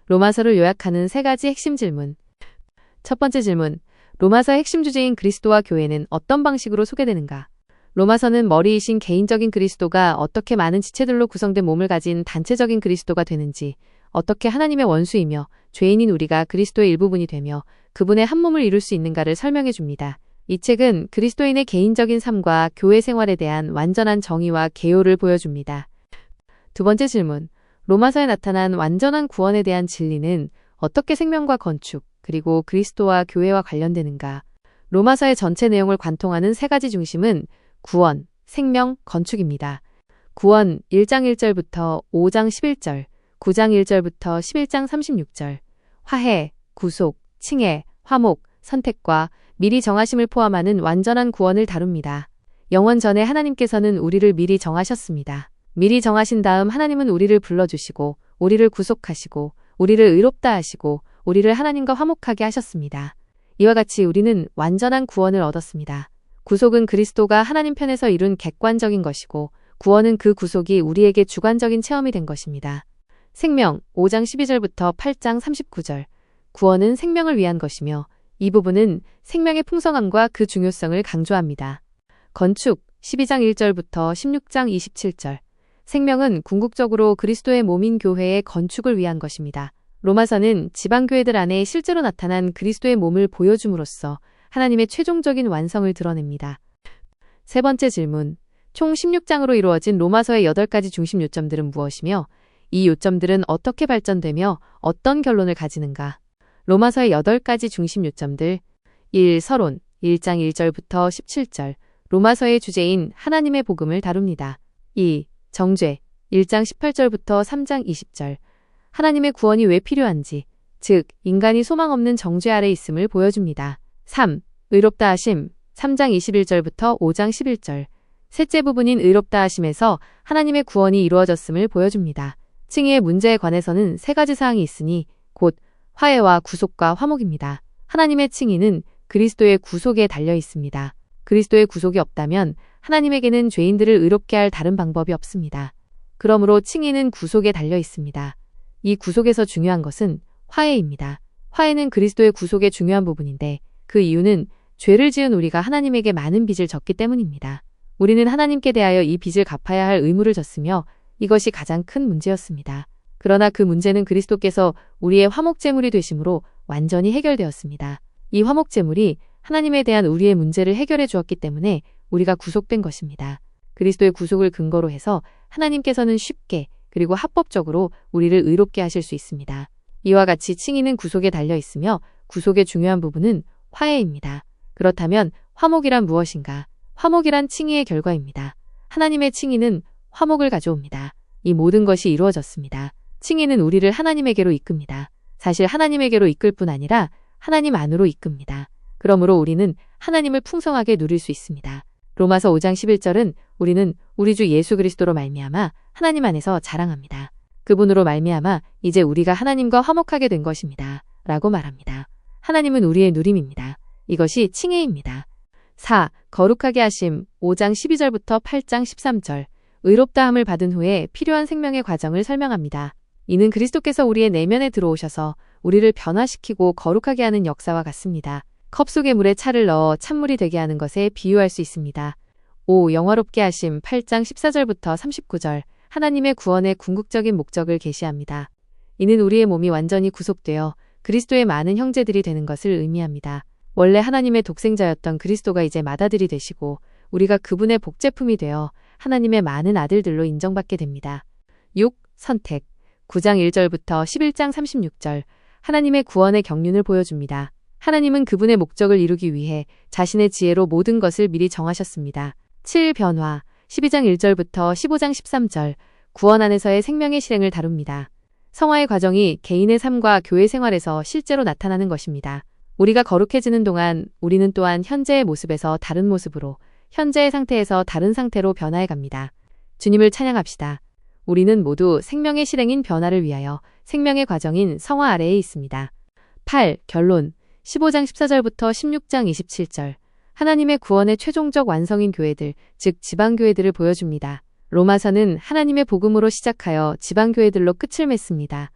로마서를 요약하는 세 가지 핵심 질문. 첫 번째 질문. 로마서의 핵심 주제인 그리스도와 교회는 어떤 방식으로 소개되는가? 로마서는 머리이신 개인적인 그리스도가 어떻게 많은 지체들로 구성된 몸을 가진 단체적인 그리스도가 되는지, 어떻게 하나님의 원수이며 죄인인 우리가 그리스도의 일부분이 되며 그분의 한 몸을 이룰 수 있는가를 설명해 줍니다. 이 책은 그리스도인의 개인적인 삶과 교회 생활에 대한 완전한 정의와 개요를 보여줍니다. 두 번째 질문. 로마서에 나타난 완전한 구원에 대한 진리는 어떻게 생명과 건축, 그리고 그리스도와 교회와 관련되는가? 로마서의 전체 내용을 관통하는 세 가지 중심은 구원, 생명, 건축입니다. 구원 1장 1절부터 5장 11절, 9장 1절부터 11장 36절, 화해, 구속, 칭해, 화목, 선택과 미리 정하심을 포함하는 완전한 구원을 다룹니다. 영원 전에 하나님께서는 우리를 미리 정하셨습니다. 미리 정하신 다음 하나님은 우리를 불러주시고 우리를 구속하시고 우리를 의롭다 하시고 우리를 하나님과 화목하게 하셨습니다. 이와 같이 우리는 완전한 구원을 얻었습니다. 구속은 그리스도가 하나님 편에서 이룬 객관적인 것이고 구원은 그 구속이 우리에게 주관적인 체험이 된 것입니다. 생명 5장 12절부터 8장 39절. 구원은 생명을 위한 것이며 이 부분은 생명의 풍성함과 그 중요성을 강조합니다. 건축 12장 1절부터 16장 27절. 생명은 궁극적으로 그리스도의 몸인 교회의 건축을 위한 것입니다. 로마서는 지방교회들 안에 실제로 나타난 그리스도의 몸을 보여줌으로써 하나님의 최종적인 완성을 드러냅니다. 세 번째 질문. 총 16장으로 이루어진 로마서의 8가지 중심 요점들은 무엇이며 이 요점들은 어떻게 발전되며 어떤 결론을 가지는가? 로마서의 8가지 중심 요점들. 1. 서론 1장 1절부터 17절. 로마서의 주제인 하나님의 복음을 다룹니다. 2. 정죄 1장 18절부터 3장 20절. 하나님의 구원이 왜 필요한지, 즉 인간이 소망 없는 정죄 아래 있음을 보여줍니다. 3. 의롭다 하심 3장 21절부터 5장 11절. 셋째 부분인 의롭다 하심에서 하나님의 구원이 이루어졌음을 보여줍니다. 칭의의 문제에 관해서는 세 가지 사항이 있으니 곧 화해와 구속과 화목입니다. 하나님의 칭의는 그리스도의 구속에 달려 있습니다. 그리스도의 구속이 없다면 하나님에게는 죄인들을 의롭게 할 다른 방법이 없습니다. 그러므로 칭의는 구속에 달려 있습니다. 이 구속에서 중요한 것은 화해입니다. 화해는 그리스도의 구속의 중요한 부분인데 그 이유는 죄를 지은 우리가 하나님에게 많은 빚을 졌기 때문입니다. 우리는 하나님께 대하여 이 빚을 갚아야 할 의무를 졌으며 이것이 가장 큰 문제였습니다. 그러나 그 문제는 그리스도께서 우리의 화목제물이 되심으로 완전히 해결되었습니다. 이 화목제물이 하나님에 대한 우리의 문제를 해결해 주었기 때문에 우리가 구속된 것입니다. 그리스도의 구속을 근거로 해서 하나님께서는 쉽게 그리고 합법적으로 우리를 의롭게 하실 수 있습니다. 이와 같이 칭의는 구속에 달려 있으며 구속의 중요한 부분은 화해입니다. 그렇다면 화목이란 무엇인가? 화목이란 칭의의 결과입니다. 하나님의 칭의는 화목을 가져옵니다. 이 모든 것이 이루어졌습니다. 칭의는 우리를 하나님에게로 이끕니다. 사실 하나님에게로 이끌 뿐 아니라 하나님 안으로 이끕니다. 그러므로 우리는 하나님을 풍성하게 누릴 수 있습니다. 로마서 5장 11절은 우리는 우리 주 예수 그리스도로 말미암아 하나님 안에서 자랑합니다. 그분으로 말미암아 이제 우리가 하나님과 화목하게 된 것입니다. 라고 말합니다. 하나님은 우리의 누림입니다. 이것이 칭의입니다. 4. 거룩하게 하심 5장 12절부터 8장 13절. 의롭다함을 받은 후에 필요한 생명의 과정을 설명합니다. 이는 그리스도께서 우리의 내면에 들어오셔서 우리를 변화시키고 거룩하게 하는 역사와 같습니다. 컵 속에 물에 차를 넣어 찬물이 되게 하는 것에 비유할 수 있습니다. 5. 영화롭게 하심 8장 14절부터 39절. 하나님의 구원의 궁극적인 목적을 계시합니다. 이는 우리의 몸이 완전히 구속되어 그리스도의 많은 형제들이 되는 것을 의미합니다. 원래 하나님의 독생자였던 그리스도가 이제 맏아들이 되시고 우리가 그분의 복제품이 되어 하나님의 많은 아들들로 인정받게 됩니다. 6. 선택 9장 1절부터 11장 36절. 하나님의 구원의 경륜을 보여줍니다. 하나님은 그분의 목적을 이루기 위해 자신의 지혜로 모든 것을 미리 정하셨습니다. 7. 변화 12장 1절부터 15장 13절. 구원 안에서의 생명의 실행을 다룹니다. 성화의 과정이 개인의 삶과 교회 생활에서 실제로 나타나는 것입니다. 우리가 거룩해지는 동안 우리는 또한 현재의 모습에서 다른 모습으로, 현재의 상태에서 다른 상태로 변화해 갑니다. 주님을 찬양합시다. 우리는 모두 생명의 실행인 변화를 위하여 생명의 과정인 성화 아래에 있습니다. 8. 결론 15장 14절부터 16장 27절. 하나님의 구원의 최종적 완성인 교회들, 즉 지방교회들을 보여줍니다. 로마서는 하나님의 복음으로 시작하여 지방교회들로 끝을 맺습니다.